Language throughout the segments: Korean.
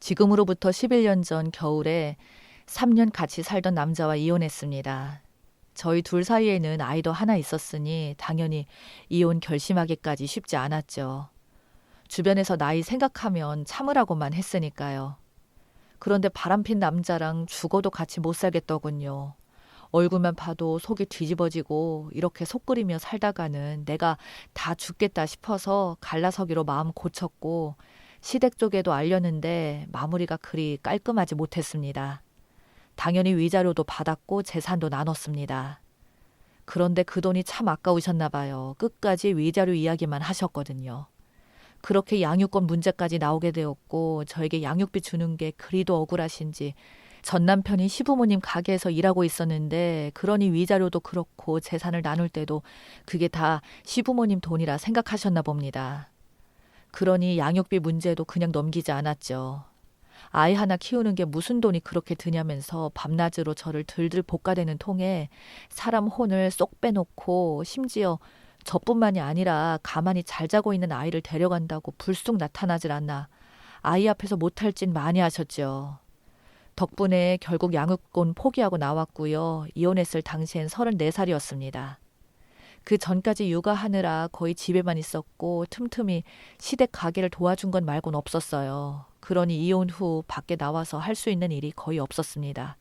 지금으로부터 11년 전 겨울에 3년 같이 살던 남자와 이혼했습니다. 저희 둘 사이에는 아이도 하나 있었으니 당연히 이혼 결심하기까지 쉽지 않았죠. 주변에서 나이 생각하면 참으라고만 했으니까요. 그런데 바람핀 남자랑 죽어도 같이 못 살겠더군요. 얼굴만 봐도 속이 뒤집어지고 이렇게 속 끓이며 살다가는 내가 다 죽겠다 싶어서 갈라서기로 마음 고쳤고 시댁 쪽에도 알렸는데 마무리가 그리 깔끔하지 못했습니다. 당연히 위자료도 받았고 재산도 나눴습니다. 그런데 그 돈이 참 아까우셨나 봐요. 끝까지 위자료 이야기만 하셨거든요. 그렇게 양육권 문제까지 나오게 되었고 저에게 양육비 주는 게 그리도 억울하신지 전 남편이 시부모님 가게에서 일하고 있었는데 그러니 위자료도 그렇고 재산을 나눌 때도 그게 다 시부모님 돈이라 생각하셨나 봅니다. 그러니 양육비 문제도 그냥 넘기지 않았죠. 아이 하나 키우는 게 무슨 돈이 그렇게 드냐면서 밤낮으로 저를 들들 볶아대는 통에 사람 혼을 쏙 빼놓고 심지어 저뿐만이 아니라 가만히 잘 자고 있는 아이를 데려간다고 불쑥 나타나질 않나 아이 앞에서 못할 짓 많이 하셨죠. 덕분에 결국 양육권 포기하고 나왔고요. 이혼했을 당시엔 34살이었습니다. 그 전까지 육아하느라 거의 집에만 있었고 틈틈이 시댁 가게를 도와준 건 말곤 없었어요. 그러니 이혼 후 밖에 나와서 할 수 있는 일이 거의 없었습니다.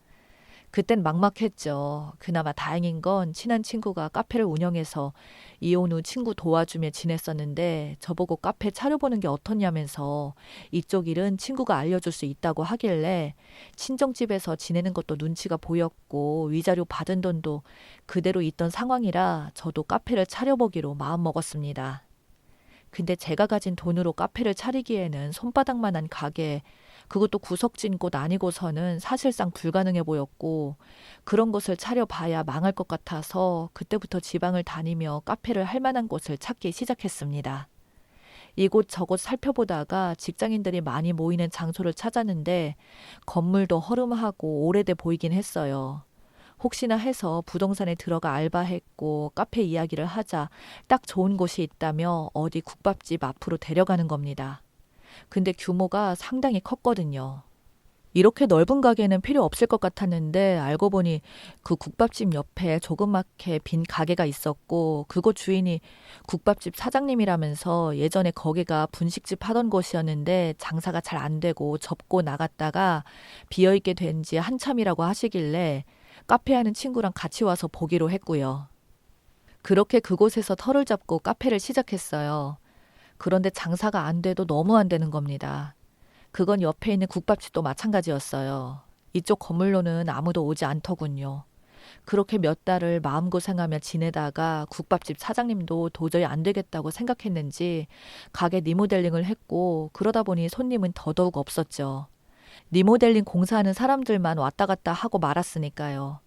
그땐 막막했죠. 그나마 다행인 건 친한 친구가 카페를 운영해서 이혼 후 친구 도와주며 지냈었는데 저보고 카페 차려보는 게 어떻냐면서 이쪽 일은 친구가 알려줄 수 있다고 하길래 친정집에서 지내는 것도 눈치가 보였고 위자료 받은 돈도 그대로 있던 상황이라 저도 카페를 차려보기로 마음먹었습니다. 근데 제가 가진 돈으로 카페를 차리기에는 손바닥만한 가게, 그것도 구석진 곳 아니고서는 사실상 불가능해 보였고 그런 곳을 차려봐야 망할 것 같아서 그때부터 지방을 다니며 카페를 할 만한 곳을 찾기 시작했습니다. 이곳 저곳 살펴보다가 직장인들이 많이 모이는 장소를 찾았는데 건물도 허름하고 오래돼 보이긴 했어요. 혹시나 해서 부동산에 들어가 알바했고 카페 이야기를 하자 딱 좋은 곳이 있다며 어디 국밥집 앞으로 데려가는 겁니다. 근데 규모가 상당히 컸거든요. 이렇게 넓은 가게는 필요 없을 것 같았는데 알고 보니 그 국밥집 옆에 조그맣게 빈 가게가 있었고 그곳 주인이 국밥집 사장님이라면서 예전에 거기가 분식집 하던 곳이었는데 장사가 잘 안 되고 접고 나갔다가 비어있게 된 지 한참이라고 하시길래 카페 하는 친구랑 같이 와서 보기로 했고요. 그렇게 그곳에서 터를 잡고 카페를 시작했어요. 그런데 장사가 안 돼도 너무 안 되는 겁니다. 그건 옆에 있는 국밥집도 마찬가지였어요. 이쪽 건물로는 아무도 오지 않더군요. 그렇게 몇 달을 마음고생하며 지내다가 국밥집 사장님도 도저히 안 되겠다고 생각했는지 가게 리모델링을 했고 그러다 보니 손님은 더더욱 없었죠. 리모델링 공사하는 사람들만 왔다 갔다 하고 말았으니까요.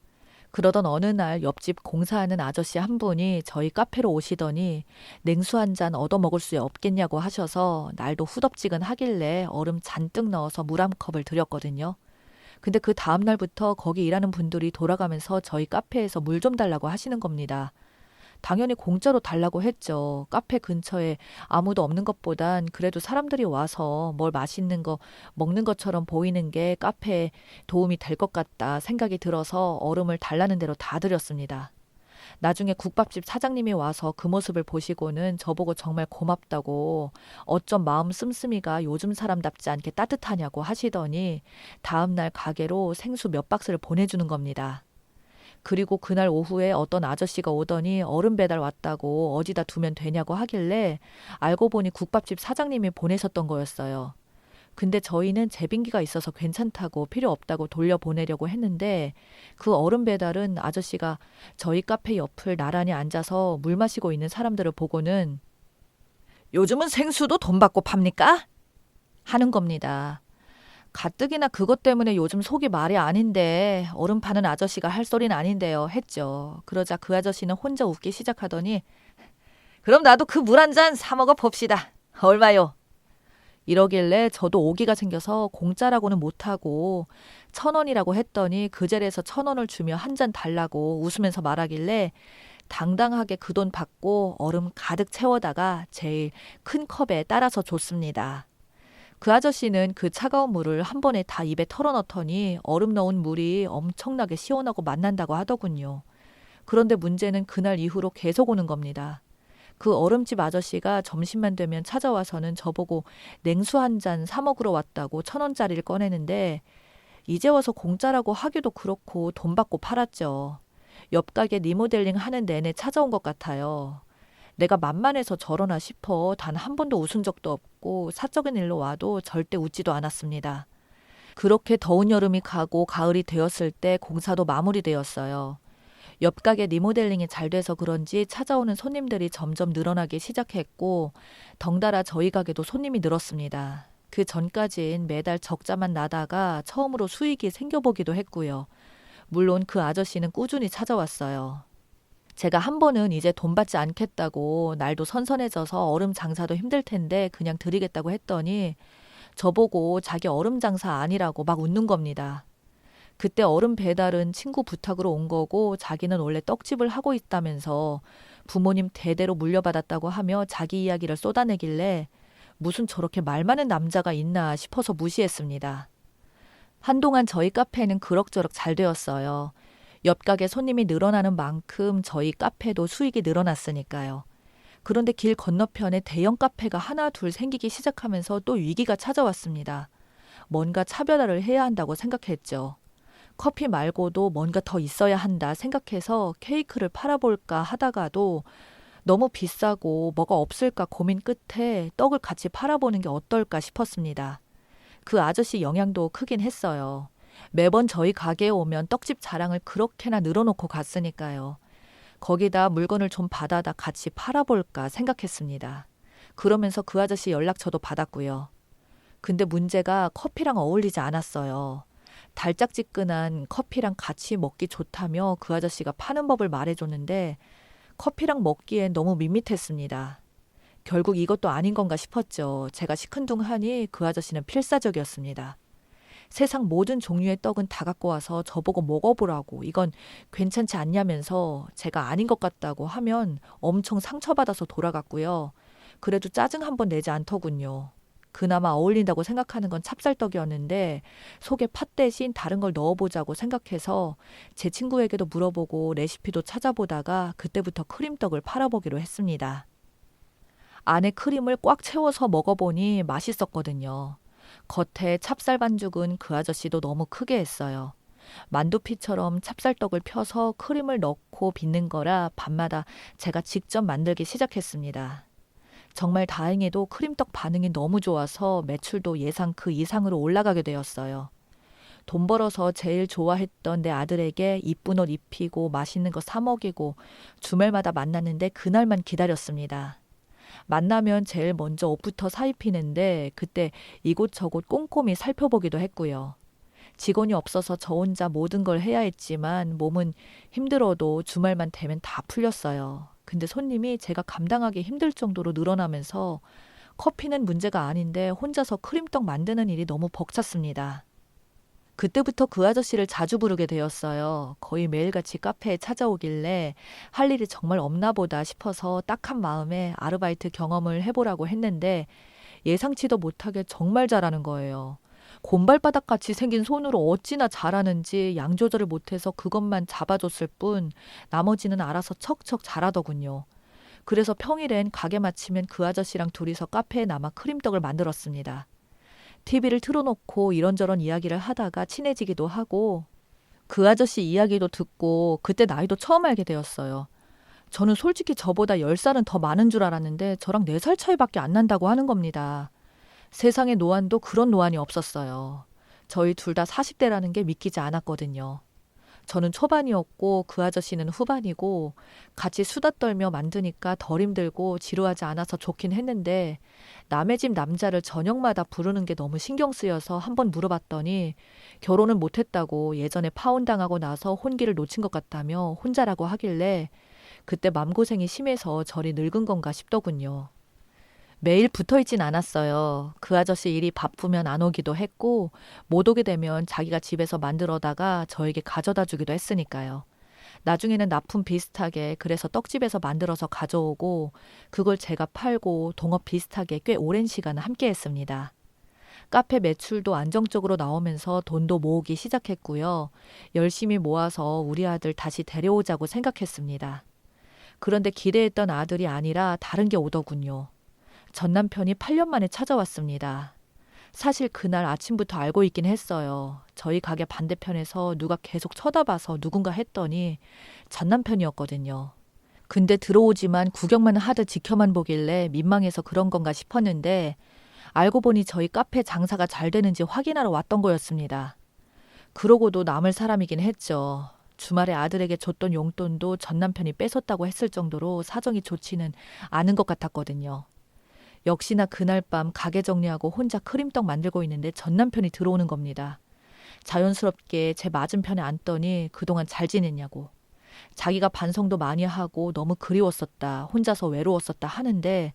그러던 어느 날 옆집 공사하는 아저씨 한 분이 저희 카페로 오시더니 냉수 한 잔 얻어 먹을 수 없겠냐고 하셔서 날도 후덥지근하길래 얼음 잔뜩 넣어서 물 한 컵을 드렸거든요. 근데 그 다음 날부터 거기 일하는 분들이 돌아가면서 저희 카페에서 물 좀 달라고 하시는 겁니다. 당연히 공짜로 달라고 했죠. 카페 근처에 아무도 없는 것보단 그래도 사람들이 와서 뭘 맛있는 거 먹는 것처럼 보이는 게 카페에 도움이 될 것 같다 생각이 들어서 얼음을 달라는 대로 다 드렸습니다. 나중에 국밥집 사장님이 와서 그 모습을 보시고는 저보고 정말 고맙다고 어쩜 마음 씀씀이가 요즘 사람답지 않게 따뜻하냐고 하시더니 다음날 가게로 생수 몇 박스를 보내주는 겁니다. 그리고 그날 오후에 어떤 아저씨가 오더니 얼음 배달 왔다고 어디다 두면 되냐고 하길래 알고 보니 국밥집 사장님이 보내셨던 거였어요. 근데 저희는 제빙기가 있어서 괜찮다고 필요 없다고 돌려보내려고 했는데 그 얼음 배달은 아저씨가 저희 카페 옆을 나란히 앉아서 물 마시고 있는 사람들을 보고는 요즘은 생수도 돈 받고 팝니까? 하는 겁니다. 가뜩이나 그것 때문에 요즘 속이 말이 아닌데 얼음 파는 아저씨가 할 소리는 아닌데요 했죠. 그러자 그 아저씨는 혼자 웃기 시작하더니 그럼 나도 그 물 한 잔 사 먹어 봅시다. 얼마요? 이러길래 저도 오기가 생겨서 공짜라고는 못하고 1,000원이라고 했더니 그 자리에서 1,000원을 주며 한 잔 달라고 웃으면서 말하길래 당당하게 그 돈 받고 얼음 가득 채워다가 제일 큰 컵에 따라서 줬습니다. 그 아저씨는 그 차가운 물을 한 번에 다 입에 털어넣더니 얼음 넣은 물이 엄청나게 시원하고 맛난다고 하더군요. 그런데 문제는 그날 이후로 계속 오는 겁니다. 그 얼음집 아저씨가 점심만 되면 찾아와서는 저보고 냉수 한 잔 사 먹으러 왔다고 1,000원짜리를 꺼내는데 이제 와서 공짜라고 하기도 그렇고 돈 받고 팔았죠. 옆 가게 리모델링 하는 내내 찾아온 것 같아요. 내가 만만해서 저러나 싶어 단 한 번도 웃은 적도 없고 사적인 일로 와도 절대 웃지도 않았습니다. 그렇게 더운 여름이 가고 가을이 되었을 때 공사도 마무리되었어요. 옆 가게 리모델링이 잘 돼서 그런지 찾아오는 손님들이 점점 늘어나기 시작했고 덩달아 저희 가게도 손님이 늘었습니다. 그 전까진 매달 적자만 나다가 처음으로 수익이 생겨보기도 했고요. 물론 그 아저씨는 꾸준히 찾아왔어요. 제가 한 번은 이제 돈 받지 않겠다고 날도 선선해져서 얼음 장사도 힘들 텐데 그냥 드리겠다고 했더니 저보고 자기 얼음 장사 아니라고 막 웃는 겁니다. 그때 얼음 배달은 친구 부탁으로 온 거고 자기는 원래 떡집을 하고 있다면서 부모님 대대로 물려받았다고 하며 자기 이야기를 쏟아내길래 무슨 저렇게 말 많은 남자가 있나 싶어서 무시했습니다. 한동안 저희 카페는 그럭저럭 잘 되었어요. 옆 가게 손님이 늘어나는 만큼 저희 카페도 수익이 늘어났으니까요. 그런데 길 건너편에 대형 카페가 하나 둘 생기기 시작하면서 또 위기가 찾아왔습니다. 뭔가 차별화를 해야 한다고 생각했죠. 커피 말고도 뭔가 더 있어야 한다 생각해서 케이크를 팔아볼까 하다가도 너무 비싸고 뭐가 없을까 고민 끝에 떡을 같이 팔아보는 게 어떨까 싶었습니다. 그 아저씨 영향도 크긴 했어요. 매번 저희 가게에 오면 떡집 자랑을 그렇게나 늘어놓고 갔으니까요. 거기다 물건을 좀 받아다 같이 팔아볼까 생각했습니다. 그러면서 그 아저씨 연락처도 받았고요. 근데 문제가 커피랑 어울리지 않았어요. 달짝지근한 커피랑 같이 먹기 좋다며 그 아저씨가 파는 법을 말해줬는데 커피랑 먹기엔 너무 밋밋했습니다. 결국 이것도 아닌 건가 싶었죠. 제가 시큰둥하니 그 아저씨는 필사적이었습니다. 세상 모든 종류의 떡은 다 갖고 와서 저보고 먹어보라고 이건 괜찮지 않냐면서 제가 아닌 것 같다고 하면 엄청 상처받아서 돌아갔고요. 그래도 짜증 한번 내지 않더군요. 그나마 어울린다고 생각하는 건 찹쌀떡이었는데 속에 팥 대신 다른 걸 넣어보자고 생각해서 제 친구에게도 물어보고 레시피도 찾아보다가 그때부터 크림떡을 팔아보기로 했습니다. 안에 크림을 꽉 채워서 먹어보니 맛있었거든요. 겉에 찹쌀 반죽은 그 아저씨도 너무 크게 했어요. 만두피처럼 찹쌀떡을 펴서 크림을 넣고 빚는 거라 밤마다 제가 직접 만들기 시작했습니다. 정말 다행히도 크림떡 반응이 너무 좋아서 매출도 예상 그 이상으로 올라가게 되었어요. 돈 벌어서 제일 좋아했던 내 아들에게 이쁜 옷 입히고 맛있는 거 사 먹이고 주말마다 만났는데 그날만 기다렸습니다. 만나면 제일 먼저 옷부터 사입히는데 그때 이곳저곳 꼼꼼히 살펴보기도 했고요. 직원이 없어서 저 혼자 모든 걸 해야 했지만 몸은 힘들어도 주말만 되면 다 풀렸어요. 근데 손님이 제가 감당하기 힘들 정도로 늘어나면서 커피는 문제가 아닌데 혼자서 크림떡 만드는 일이 너무 벅찼습니다. 그때부터 그 아저씨를 자주 부르게 되었어요. 거의 매일같이 카페에 찾아오길래 할 일이 정말 없나 보다 싶어서 딱한 마음에 아르바이트 경험을 해보라고 했는데 예상치도 못하게 정말 잘하는 거예요. 곰발바닥같이 생긴 손으로 어찌나 잘하는지 양 조절을 못해서 그것만 잡아줬을 뿐 나머지는 알아서 척척 잘하더군요. 그래서 평일엔 가게 마치면 그 아저씨랑 둘이서 카페에 남아 크림떡을 만들었습니다. TV를 틀어놓고 이런저런 이야기를 하다가 친해지기도 하고 그 아저씨 이야기도 듣고 그때 나이도 처음 알게 되었어요. 저는 솔직히 저보다 10살은 더 많은 줄 알았는데 저랑 4살 차이밖에 안 난다고 하는 겁니다. 세상에 노안도 그런 노안이 없었어요. 저희 둘 다 40대라는 게 믿기지 않았거든요. 저는 초반이었고 그 아저씨는 후반이고 같이 수다 떨며 만드니까 덜 힘들고 지루하지 않아서 좋긴 했는데 남의 집 남자를 저녁마다 부르는 게 너무 신경 쓰여서 한번 물어봤더니 결혼은 못했다고 예전에 파혼당하고 나서 혼기를 놓친 것 같다며 혼자라고 하길래 그때 맘고생이 심해서 저리 늙은 건가 싶더군요. 매일 붙어있진 않았어요. 그 아저씨 일이 바쁘면 안 오기도 했고 못 오게 되면 자기가 집에서 만들어다가 저에게 가져다 주기도 했으니까요. 나중에는 납품 비슷하게 그래서 떡집에서 만들어서 가져오고 그걸 제가 팔고 동업 비슷하게 꽤 오랜 시간 함께 했습니다. 카페 매출도 안정적으로 나오면서 돈도 모으기 시작했고요. 열심히 모아서 우리 아들 다시 데려오자고 생각했습니다. 그런데 기대했던 아들이 아니라 다른 게 오더군요. 전 남편이 8년 만에 찾아왔습니다. 사실 그날 아침부터 알고 있긴 했어요. 저희 가게 반대편에서 누가 계속 쳐다봐서 누군가 했더니 전 남편이었거든요. 근데 들어오지만 구경만 하듯 지켜만 보길래 민망해서 그런 건가 싶었는데 알고 보니 저희 카페 장사가 잘 되는지 확인하러 왔던 거였습니다. 그러고도 남을 사람이긴 했죠. 주말에 아들에게 줬던 용돈도 전 남편이 뺏었다고 했을 정도로 사정이 좋지는 않은 것 같았거든요. 역시나 그날 밤 가게 정리하고 혼자 크림떡 만들고 있는데 전 남편이 들어오는 겁니다. 자연스럽게 제 맞은편에 앉더니 그동안 잘 지냈냐고. 자기가 반성도 많이 하고 너무 그리웠었다, 혼자서 외로웠었다 하는데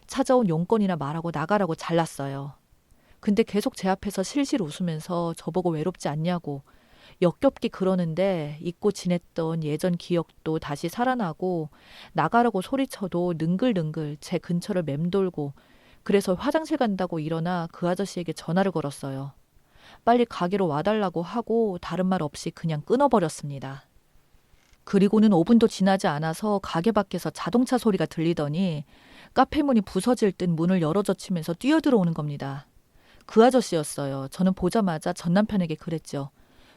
찾아온 용건이나 말하고 나가라고 잘랐어요. 근데 계속 제 앞에서 실실 웃으면서 저보고 외롭지 않냐고 역겹게 그러는데 잊고 지냈던 예전 기억도 다시 살아나고 나가라고 소리쳐도 능글능글 제 근처를 맴돌고 그래서 화장실 간다고 일어나 그 아저씨에게 전화를 걸었어요. 빨리 가게로 와달라고 하고 다른 말 없이 그냥 끊어버렸습니다. 그리고는 5분도 지나지 않아서 가게 밖에서 자동차 소리가 들리더니 카페 문이 부서질 듯 문을 열어젖히면서 뛰어들어오는 겁니다. 그 아저씨였어요. 저는 보자마자 전 남편에게 그랬죠.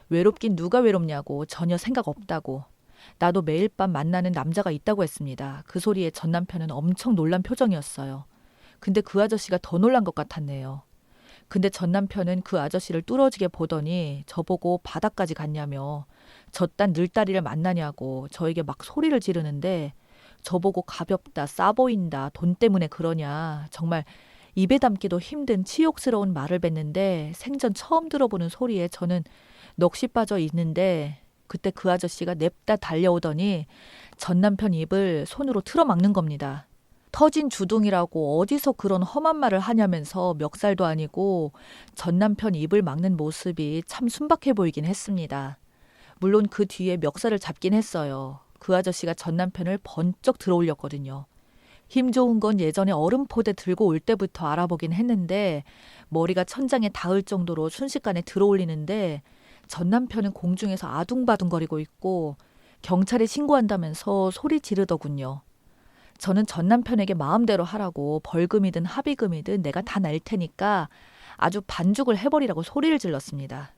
외롭긴 누가 외롭냐고, 전혀 생각 없다고. 나도 매일 밤 만나는 남자가 있다고 했습니다. 그 소리에 전 남편은 엄청 놀란 표정이었어요. 근데 그 아저씨가 더 놀란 것 같았네요. 근데 전 남편은 그 아저씨를 뚫어지게 보더니 저보고 바다까지 갔냐며 저딴 늘다리를 만나냐고 저에게 막 소리를 지르는데 저보고 가볍다, 싸 보인다, 돈 때문에 그러냐. 정말 입에 담기도 힘든 치욕스러운 말을 뱉는데 생전 처음 들어보는 소리에 저는 넋이 빠져 있는데 그때 그 아저씨가 냅다 달려오더니 전 남편 입을 손으로 틀어막는 겁니다. 터진 주둥이라고 어디서 그런 험한 말을 하냐면서 멱살도 아니고 전 남편 입을 막는 모습이 참 순박해 보이긴 했습니다. 물론 그 뒤에 멱살을 잡긴 했어요. 그 아저씨가 전 남편을 번쩍 들어올렸거든요. 힘 좋은 건 예전에 얼음포대 들고 올 때부터 알아보긴 했는데 머리가 천장에 닿을 정도로 순식간에 들어올리는데 전 남편은 공중에서 아둥바둥거리고 있고 경찰에 신고한다면서 소리 지르더군요. 저는 전 남편에게 마음대로 하라고 벌금이든 합의금이든 내가 다 낼 테니까 아주 반죽을 해버리라고 소리를 질렀습니다.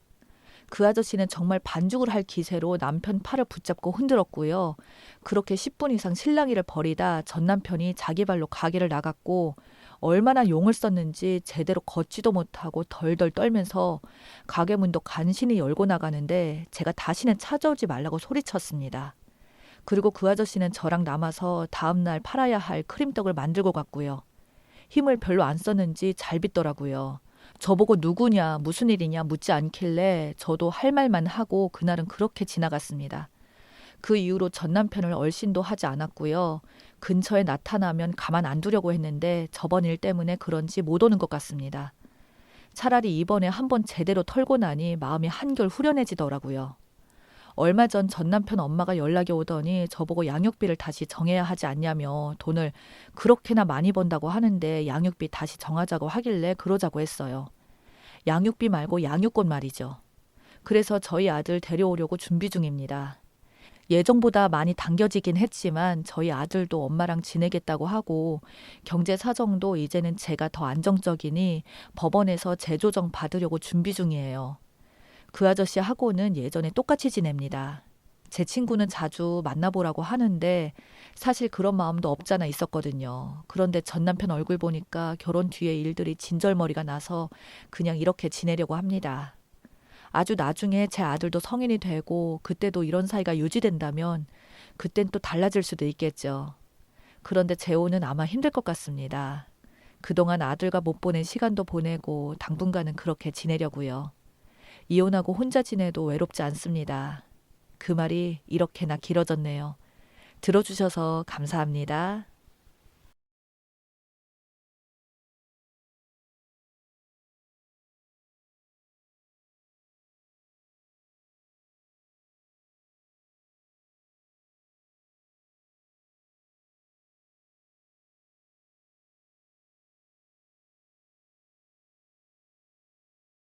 그 아저씨는 정말 반죽을 할 기세로 남편 팔을 붙잡고 흔들었고요. 그렇게 10분 이상 실랑이를 벌이다 전 남편이 자기 발로 가게를 나갔고 얼마나 용을 썼는지 제대로 걷지도 못하고 덜덜 떨면서 가게 문도 간신히 열고 나가는데 제가 다시는 찾아오지 말라고 소리쳤습니다. 그리고 그 아저씨는 저랑 남아서 다음날 팔아야 할 크림떡을 만들고 갔고요. 힘을 별로 안 썼는지 잘 빚더라고요. 저보고 누구냐, 무슨 일이냐 묻지 않길래 저도 할 말만 하고 그날은 그렇게 지나갔습니다. 그 이후로 전 남편을 얼씬도 하지 않았고요. 근처에 나타나면 가만 안 두려고 했는데 저번 일 때문에 그런지 못 오는 것 같습니다. 차라리 이번에 한번 제대로 털고 나니 마음이 한결 후련해지더라고요. 얼마 전 전 남편 엄마가 연락이 오더니 저보고 양육비를 다시 정해야 하지 않냐며 돈을 그렇게나 많이 번다고 하는데 양육비 다시 정하자고 하길래 그러자고 했어요. 양육비 말고 양육권 말이죠. 그래서 저희 아들 데려오려고 준비 중입니다. 예정보다 많이 당겨지긴 했지만 저희 아들도 엄마랑 지내겠다고 하고 경제 사정도 이제는 제가 더 안정적이니 법원에서 재조정 받으려고 준비 중이에요. 그 아저씨하고는 예전에 똑같이 지냅니다. 제 친구는 자주 만나보라고 하는데 사실 그런 마음도 없잖아 있었거든요. 그런데 전 남편 얼굴 보니까 결혼 뒤에 일들이 진절머리가 나서 그냥 이렇게 지내려고 합니다. 아주 나중에 제 아들도 성인이 되고 그때도 이런 사이가 유지된다면 그땐 또 달라질 수도 있겠죠. 그런데 재혼은 아마 힘들 것 같습니다. 그동안 아들과 못 보낸 시간도 보내고 당분간은 그렇게 지내려고요. 이혼하고 혼자 지내도 외롭지 않습니다. 그 말이 이렇게나 길어졌네요. 들어주셔서 감사합니다.